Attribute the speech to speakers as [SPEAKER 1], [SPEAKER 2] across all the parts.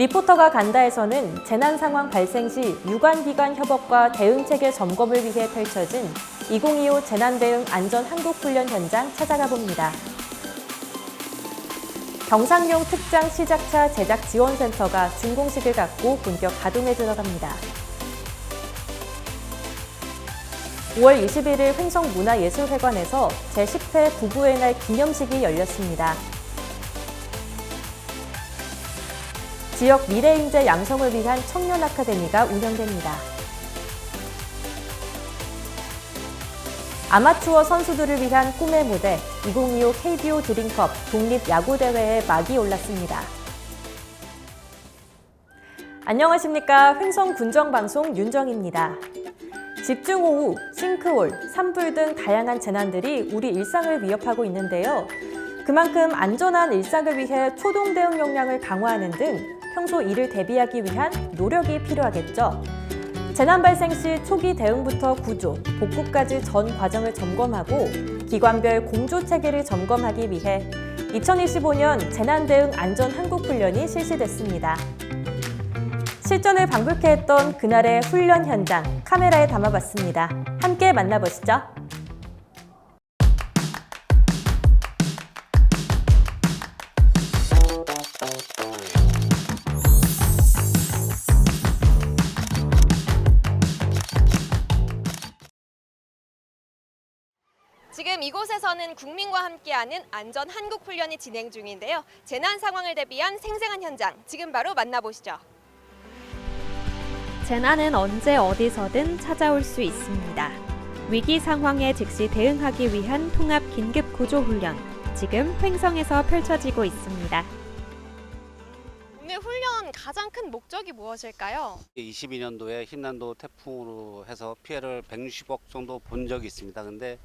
[SPEAKER 1] 리포터가 간다에서는 재난 상황 발생 시 유관기관 협업과 대응체계 점검을 위해 펼쳐진 2025 재난대응 안전한국훈련 현장 찾아가 봅니다. 경상용 특장 시작차 제작 지원센터가 준공식을 갖고 본격 가동에 들어갑니다. 5월 21일 횡성문화예술회관에서 제10회 부부의 날 기념식이 열렸습니다. 지역 미래인재 양성을 위한 청년 아카데미가 운영됩니다. 아마추어 선수들을 위한 꿈의 무대 2025 KBO 드림컵 독립야구대회에 막이 올랐습니다. 안녕하십니까. 횡성군정방송 윤정입니다. 집중호우, 싱크홀, 산불 등 다양한 재난들이 우리 일상을 위협하고 있는데요. 그만큼 안전한 일상을 위해 초동 대응 역량을 강화하는 등 평소 이를 대비하기 위한 노력이 필요하겠죠. 재난 발생 시 초기 대응부터 구조, 복구까지 전 과정을 점검하고 기관별 공조 체계를 점검하기 위해 2025년 재난대응 안전한국훈련이 실시됐습니다. 실전을 방불케 했던 그날의 훈련 현장 카메라에 담아봤습니다. 함께 만나보시죠.
[SPEAKER 2] 지금 이곳에서는 국민과 함께하는 안전 한국 훈련이 진행 중인데요. 재난 상황을 대비한 생생한 현장, 지금 바로 만나보시죠.
[SPEAKER 3] 재난은 언제 어디서든 찾아올 수 있습니다. 위기 상황에 즉시 대응하기 위한 통합 긴급 구조 훈련, 지금 횡성에서 펼쳐지고 있습니다.
[SPEAKER 2] 오늘 훈련 가장 큰 목적이 무엇일까요?
[SPEAKER 4] 22년도에 힘난도 태풍으로 해서 피해를 160억 정도 본 적이 있습니다. 근데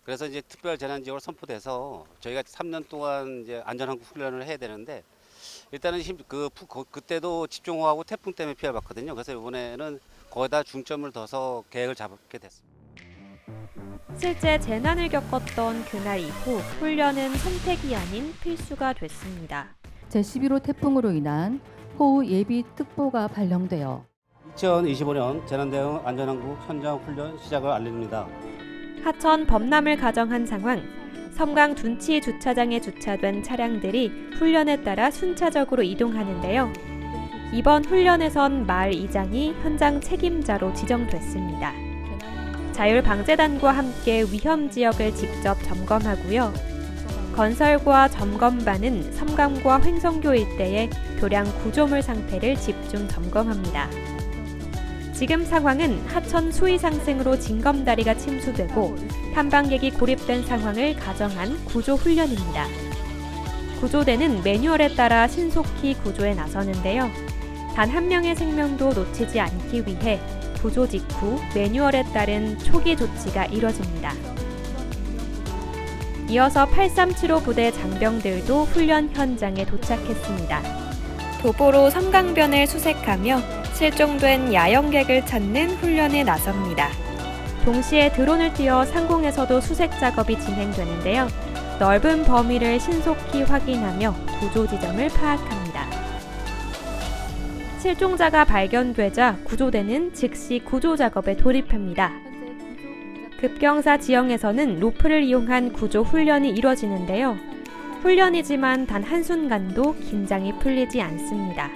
[SPEAKER 4] 그래서 이제 특별 재난 지역으로 선포돼서 저희가 3년 동안 이제 안전한국 훈련을 해야 되는데 일단은 그때도 집중호우하고 태풍 때문에 피해를 봤거든요. 그래서 이번에는 거기다 중점을 둬서 계획을 잡게 됐습니다.
[SPEAKER 3] 실제 재난을 겪었던 그날 이후 훈련은 선택이 아닌 필수가 됐습니다.
[SPEAKER 5] 제11호 태풍으로 인한 호우 예비 특보가 발령되어
[SPEAKER 4] 2025년 재난대응 안전한국 현장 훈련 시작을 알립니다.
[SPEAKER 3] 하천 범람을 가정한 상황, 섬강 둔치 주차장에 주차된 차량들이 훈련에 따라 순차적으로 이동하는데요. 이번 훈련에선 마을 이장이 현장 책임자로 지정됐습니다. 자율방재단과 함께 위험 지역을 직접 점검하고요. 건설과 점검반은 섬감과 횡성교 일대의 교량 구조물 상태를 집중 점검합니다. 지금 상황은 하천 수위 상승으로 징검다리가 침수되고 탐방객이 고립된 상황을 가정한 구조 훈련입니다. 구조대는 매뉴얼에 따라 신속히 구조에 나서는데요. 단 한 명의 생명도 놓치지 않기 위해 구조 직후 매뉴얼에 따른 초기 조치가 이뤄집니다. 이어서 8375 부대 장병들도 훈련 현장에 도착했습니다. 도보로 섬강변을 수색하며 실종된 야영객을 찾는 훈련에 나섭니다. 동시에 드론을 띄워 상공에서도 수색 작업이 진행되는데요. 넓은 범위를 신속히 확인하며 구조 지점을 파악합니다. 실종자가 발견되자 구조대는 즉시 구조 작업에 돌입합니다. 급경사 지형에서는 로프를 이용한 구조 훈련이 이뤄지는데요. 훈련이지만 단 한순간도 긴장이 풀리지 않습니다.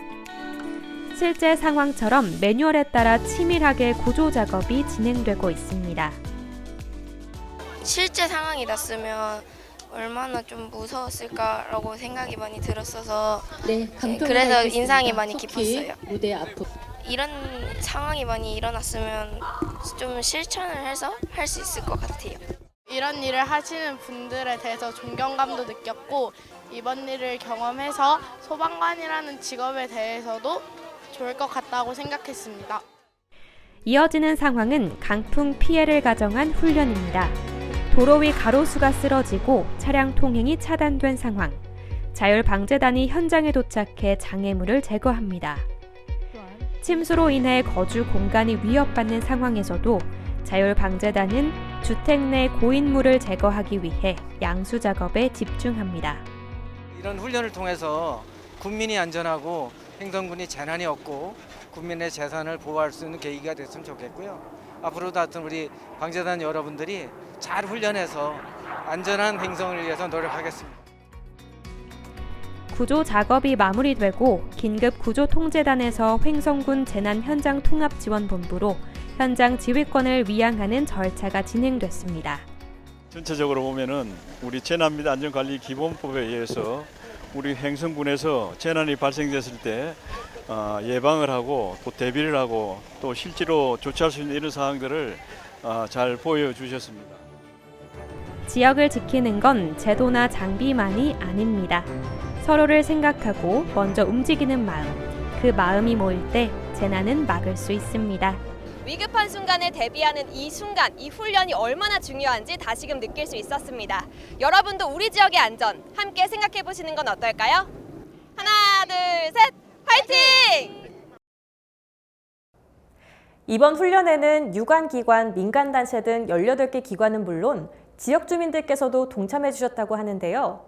[SPEAKER 3] 실제 상황처럼 매뉴얼에 따라 치밀하게 구조 작업이 진행되고 있습니다.
[SPEAKER 6] 실제 상황이 났으면 얼마나 좀 무서웠을까라고 생각이 많이 들었어서 그래서 인상이 많이 깊었어요.
[SPEAKER 5] 무대 앞으로
[SPEAKER 6] 이런 상황이 많이 일어났으면 좀 실천을 해서 할 수 있을 것 같아요.
[SPEAKER 7] 이런 일을 하시는 분들에 대해서 존경감도 느꼈고 이번 일을 경험해서 소방관이라는 직업에 대해서도 좋을 것 같다고 생각했습니다.
[SPEAKER 3] 이어지는 상황은 강풍 피해를 가정한 훈련입니다. 도로 위 가로수가 쓰러지고 차량 통행이 차단된 상황. 자율방재단이 현장에 도착해 장애물을 제거합니다. 침수로 인해 거주 공간이 위협받는 상황에서도 자율방재단은 주택 내 고인물을 제거하기 위해 양수 작업에 집중합니다.
[SPEAKER 8] 이런 훈련을 통해서 국민이 안전하고 횡성군이 재난이 없고 국민의 재산을 보호할 수 있는 계기가 됐으면 좋겠고요. 앞으로도 하여튼 우리 방재단 여러분들이 잘 훈련해서 안전한 횡성을 위해서 노력하겠습니다.
[SPEAKER 3] 구조 작업이 마무리되고 긴급 구조통제단에서 횡성군 재난현장통합지원본부로 현장 지휘권을 위양하는 절차가 진행됐습니다.
[SPEAKER 9] 전체적으로 보면은 우리 재난 및 안전관리 기본법에 의해서 우리 횡성군에서 재난이 발생됐을 때 예방을 하고 또 대비를 하고 또 실제로 조치할 수 있는 이런 사항들을 잘 보여주셨습니다.
[SPEAKER 3] 지역을 지키는 건 제도나 장비만이 아닙니다. 서로를 생각하고 먼저 움직이는 마음, 그 마음이 모일 때 재난은 막을 수 있습니다.
[SPEAKER 2] 위급한 순간에 대비하는 이 순간, 이 훈련이 얼마나 중요한지 다시금 느낄 수 있었습니다. 여러분도 우리 지역의 안전 함께 생각해 보시는 건 어떨까요? 하나, 둘, 셋, 파이팅!
[SPEAKER 1] 이번 훈련에는 유관기관, 민간단체 등 18개 기관은 물론 지역 주민들께서도 동참해 주셨다고 하는데요.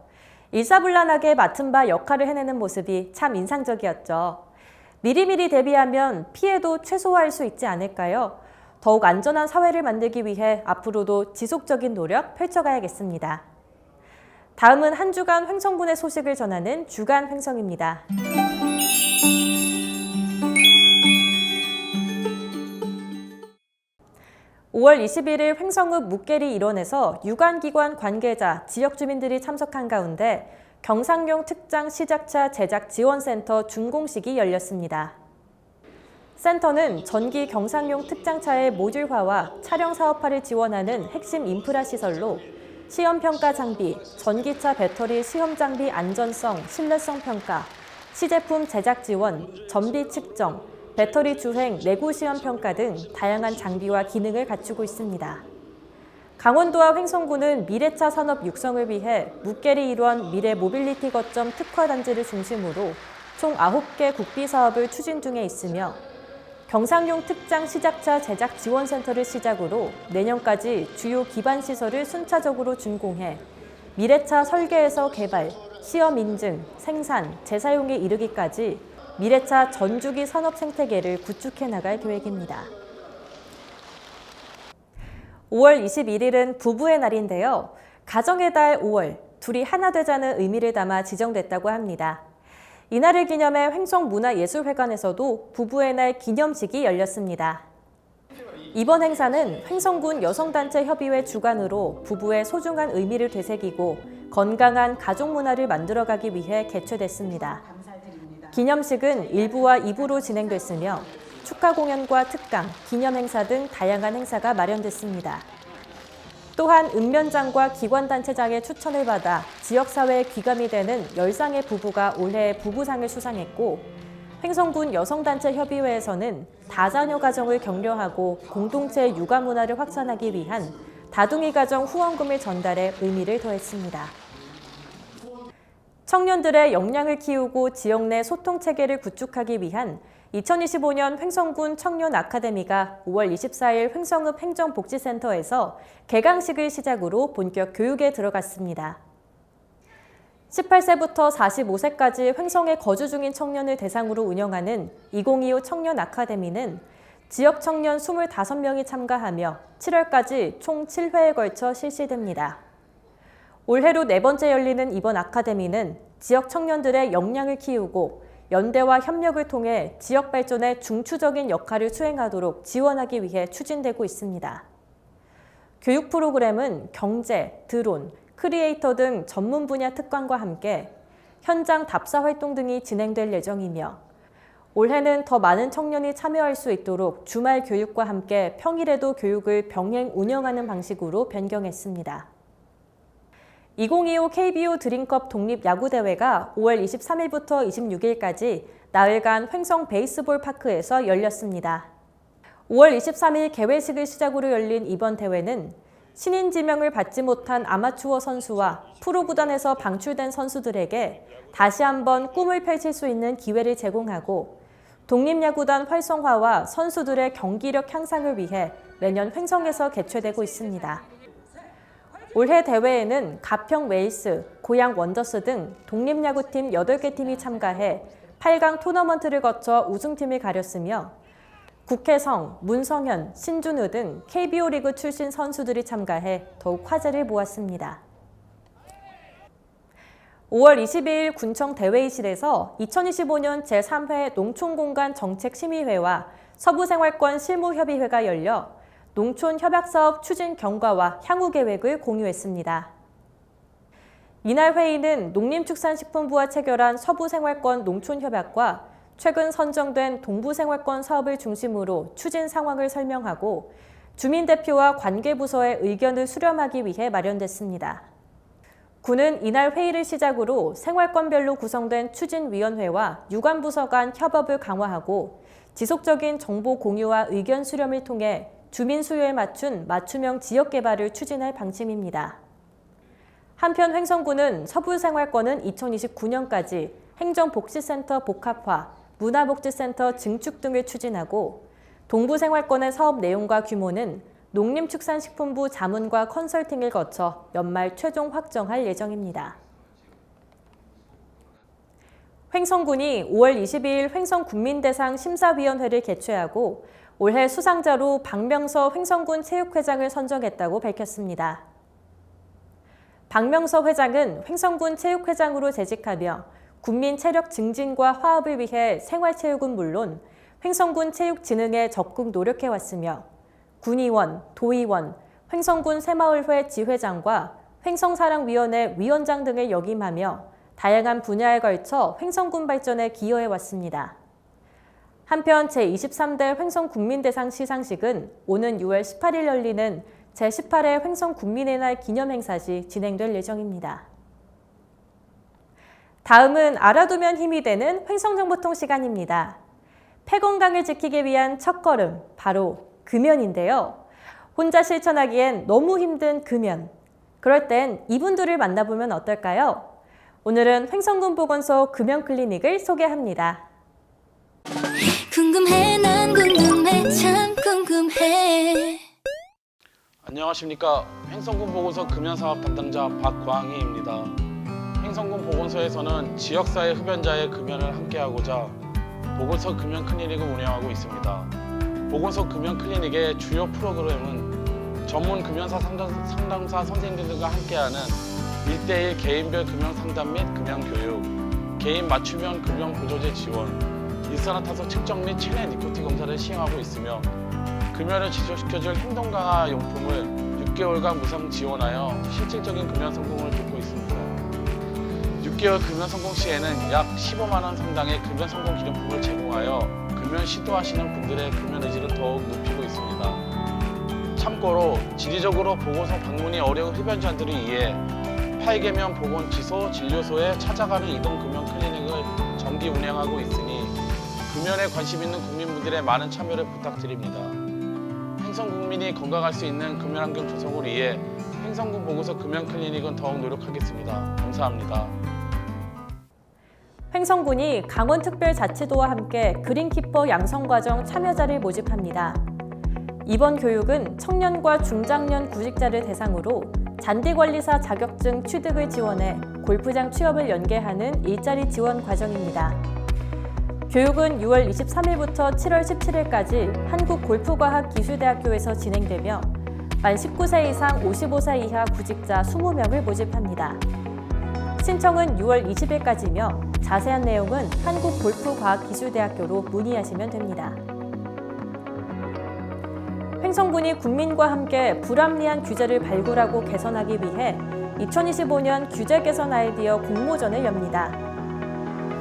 [SPEAKER 1] 일사불란하게 맡은 바 역할을 해내는 모습이 참 인상적이었죠. 미리미리 대비하면 피해도 최소화할 수 있지 않을까요? 더욱 안전한 사회를 만들기 위해 앞으로도 지속적인 노력 펼쳐가야겠습니다. 다음은 한 주간 횡성군의 소식을 전하는 주간 횡성입니다. (5월 21일) 횡성읍 묵계리 일원에서 유관기관 관계자, 지역 주민들이 참석한 가운데 경상용 특장 시작차 제작 지원센터 준공식이 열렸습니다. 센터는 전기 경상용 특장차의 모듈화와 차량 사업화를 지원하는 핵심 인프라 시설로 시험평가 장비, 전기차 배터리 시험 장비 안전성, 신뢰성 평가, 시제품 제작 지원, 전비 측정, 배터리 주행, 내구 시험 평가 등 다양한 장비와 기능을 갖추고 있습니다. 강원도와 횡성군은 미래차 산업 육성을 위해 묵계리 일원 미래 모빌리티 거점 특화단지를 중심으로 총 9개 국비 사업을 추진 중에 있으며 경상용 특장 시작차 제작 지원센터를 시작으로 내년까지 주요 기반 시설을 순차적으로 준공해 미래차 설계에서 개발, 시험 인증, 생산, 재사용에 이르기까지 미래차 전주기 산업 생태계를 구축해 나갈 계획입니다. 5월 21일은 부부의 날인데요. 가정의 달 5월, 둘이 하나 되자는 의미를 담아 지정됐다고 합니다. 이날을 기념해 횡성문화예술회관에서도 부부의 날 기념식이 열렸습니다. 이번 행사는 횡성군 여성단체 협의회 주관으로 부부의 소중한 의미를 되새기고 건강한 가족 문화를 만들어가기 위해 개최됐습니다. 기념식은 1부와 2부로 진행됐으며 축하 공연과 특강, 기념 행사 등 다양한 행사가 마련됐습니다. 또한 읍면장과 기관단체장의 추천을 받아 지역사회에 귀감이 되는 10쌍의 부부가 올해 부부상을 수상했고 횡성군 여성단체협의회에서는 다자녀 가정을 격려하고 공동체 육아 문화를 확산하기 위한 다둥이 가정 후원금을 전달해 의미를 더했습니다. 청년들의 역량을 키우고 지역 내 소통체계를 구축하기 위한 2025년 횡성군 청년 아카데미가 5월 24일 횡성읍 행정복지센터에서 개강식을 시작으로 본격 교육에 들어갔습니다. 18세부터 45세까지 횡성에 거주 중인 청년을 대상으로 운영하는 2025 청년 아카데미는 지역 청년 25명이 참가하며 7월까지 총 7회에 걸쳐 실시됩니다. 올해로 4번째 열리는 이번 아카데미는 지역 청년들의 역량을 키우고 연대와 협력을 통해 지역 발전에 중추적인 역할을 수행하도록 지원하기 위해 추진되고 있습니다. 교육 프로그램은 경제, 드론, 크리에이터 등 전문 분야 특강과 함께 현장 답사 활동 등이 진행될 예정이며 올해는 더 많은 청년이 참여할 수 있도록 주말 교육과 함께 평일에도 교육을 병행 운영하는 방식으로 변경했습니다. 2025 KBO 드림컵 독립야구대회가 5월 23일부터 26일까지 나흘간 횡성 베이스볼 파크에서 열렸습니다. 5월 23일 개회식을 시작으로 열린 이번 대회는 신인 지명을 받지 못한 아마추어 선수와 프로구단에서 방출된 선수들에게 다시 한번 꿈을 펼칠 수 있는 기회를 제공하고 독립야구단 활성화와 선수들의 경기력 향상을 위해 매년 횡성에서 개최되고 있습니다. 올해 대회에는 가평 웨일스, 고양 원더스 등 독립야구팀 8개 팀이 참가해 8강 토너먼트를 거쳐 우승팀을 가렸으며 국혜성, 문성현, 신준우 등 KBO 리그 출신 선수들이 참가해 더욱 화제를 모았습니다. 5월 22일 군청 대회의실에서 2025년 제3회 농촌공간 정책심의회와 서부생활권 실무협의회가 열려 농촌협약사업 추진 경과와 향후 계획을 공유했습니다. 이날 회의는 농림축산식품부와 체결한 서부생활권 농촌협약과 최근 선정된 동부생활권 사업을 중심으로 추진 상황을 설명하고 주민대표와 관계부서의 의견을 수렴하기 위해 마련됐습니다. 군은 이날 회의를 시작으로 생활권별로 구성된 추진위원회와 유관부서 간 협업을 강화하고 지속적인 정보 공유와 의견 수렴을 통해 주민 수요에 맞춘 맞춤형 지역 개발을 추진할 방침입니다. 한편 횡성군은 서부생활권은 2029년까지 행정복지센터 복합화, 문화복지센터 증축 등을 추진하고 동부생활권의 사업 내용과 규모는 농림축산식품부 자문과 컨설팅을 거쳐 연말 최종 확정할 예정입니다. 횡성군이 5월 22일 횡성군민대상 심사위원회를 개최하고 올해 수상자로 박명서 횡성군 체육회장을 선정했다고 밝혔습니다. 박명서 회장은 횡성군 체육회장으로 재직하며 군민 체력 증진과 화합을 위해 생활체육은 물론 횡성군 체육진흥에 적극 노력해왔으며 군의원, 도의원, 횡성군 새마을회 지회장과 횡성사랑위원회 위원장 등을 역임하며 다양한 분야에 걸쳐 횡성군 발전에 기여해왔습니다. 한편 제23대 횡성국민대상 시상식은 오는 6월 18일 열리는 제18회 횡성국민의 날 기념행사 시 진행될 예정입니다. 다음은 알아두면 힘이 되는 횡성정보통 시간입니다. 폐 건강을 지키기 위한 첫걸음, 바로 금연인데요. 혼자 실천하기엔 너무 힘든 금연. 그럴 땐 이분들을 만나보면 어떨까요? 오늘은 횡성군 보건소 금연 클리닉을 소개합니다.
[SPEAKER 10] 궁금해 난 궁금해 참 궁금해.
[SPEAKER 11] 안녕하십니까. 횡성군 보건소 금연사업 담당자 박광희입니다. 횡성군 보건소에서는 지역사회 흡연자의 금연을 함께하고자 보건소 금연 클리닉을 운영하고 있습니다. 보건소 금연 클리닉의 주요 프로그램은 전문 금연사 상담사 선생님들과 함께하는 1:1 개인별 금연 상담 및 금연 교육, 개인 맞춤형 금연 보조제 지원, 일산화탄소 측정 및 체내 니코틴 검사를 시행하고 있으며 금연을 지속시켜줄 행동 강화 용품을 6개월간 무상 지원하여 실질적인 금연 성공을 돕고 있습니다. 6개월 금연 성공 시에는 약 15만 원 상당의 금연 성공 기념품을 제공하여 금연 시도하시는 분들의 금연 의지를 더욱 높이고 있습니다. 참고로 지리적으로 보건소 방문이 어려운 흡연자들을 위해 8개면 보건지소, 진료소에 찾아가는 이동 금연 클리닉을 정기 운영하고 있으니 금연에 관심 있는 국민분들의 많은 참여를 부탁드립니다. 횡성국민이 건강할 수 있는 금연 환경 조성을 위해 횡성군 보건소 금연 클리닉은 더욱 노력하겠습니다. 감사합니다.
[SPEAKER 1] 횡성군이 강원특별자치도와 함께 그린키퍼 양성과정 참여자를 모집합니다. 이번 교육은 청년과 중장년 구직자를 대상으로 잔디관리사 자격증 취득을 지원해 골프장 취업을 연계하는 일자리 지원 과정입니다. 교육은 6월 23일부터 7월 17일까지 한국골프과학기술대학교에서 진행되며 만 19세 이상 55세 이하 구직자 20명을 모집합니다. 신청은 6월 20일까지며 자세한 내용은 한국골프과학기술대학교로 문의하시면 됩니다. 횡성군이 국민과 함께 불합리한 규제를 발굴하고 개선하기 위해 2025년 규제 개선 아이디어 공모전을 엽니다.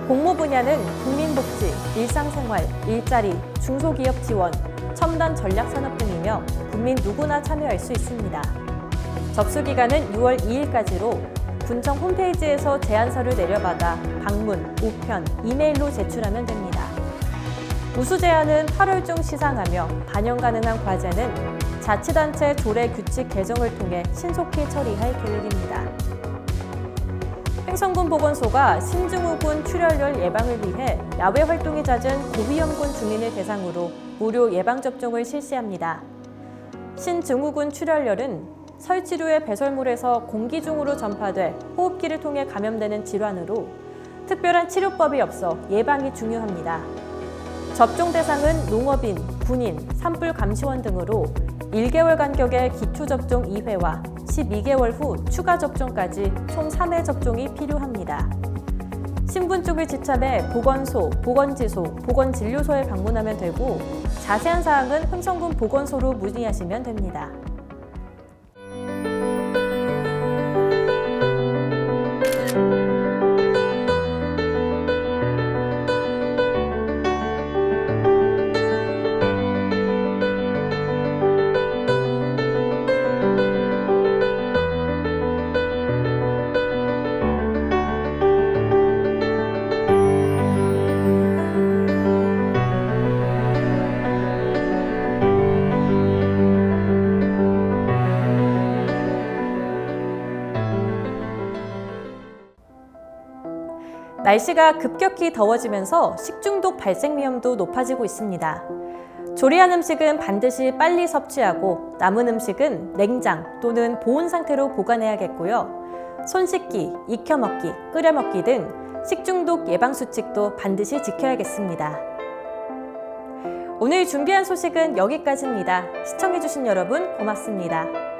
[SPEAKER 1] 공모 분야는 국민복지, 일상생활, 일자리, 중소기업 지원, 첨단 전략산업 등이며 국민 누구나 참여할 수 있습니다. 접수 기간은 6월 2일까지로 군청 홈페이지에서 제안서를 내려받아 방문, 우편, 이메일로 제출하면 됩니다. 우수 제안은 8월 중 시상하며 반영 가능한 과제는 자치단체 조례 규칙 개정을 통해 신속히 처리할 계획입니다. 횡성군 보건소가 신증후군 출혈열 예방을 위해 야외 활동이 잦은 고위험군 주민을 대상으로 무료 예방접종을 실시합니다. 신증후군 출혈열은 설치류의 배설물에서 공기 중으로 전파돼 호흡기를 통해 감염되는 질환으로 특별한 치료법이 없어 예방이 중요합니다. 접종 대상은 농업인, 군인, 산불 감시원 등으로 1개월 간격의 기초접종 2회와 12개월 후 추가 접종까지 총 3회 접종이 필요합니다. 신분증을 지참해 보건소, 보건지소, 보건진료소에 방문하면 되고 자세한 사항은 흥성군 보건소로 문의하시면 됩니다. 날씨가 급격히 더워지면서 식중독 발생 위험도 높아지고 있습니다. 조리한 음식은 반드시 빨리 섭취하고 남은 음식은 냉장 또는 보온 상태로 보관해야겠고요. 손 씻기, 익혀 먹기, 끓여 먹기 등 식중독 예방 수칙도 반드시 지켜야겠습니다. 오늘 준비한 소식은 여기까지입니다. 시청해주신 여러분 고맙습니다.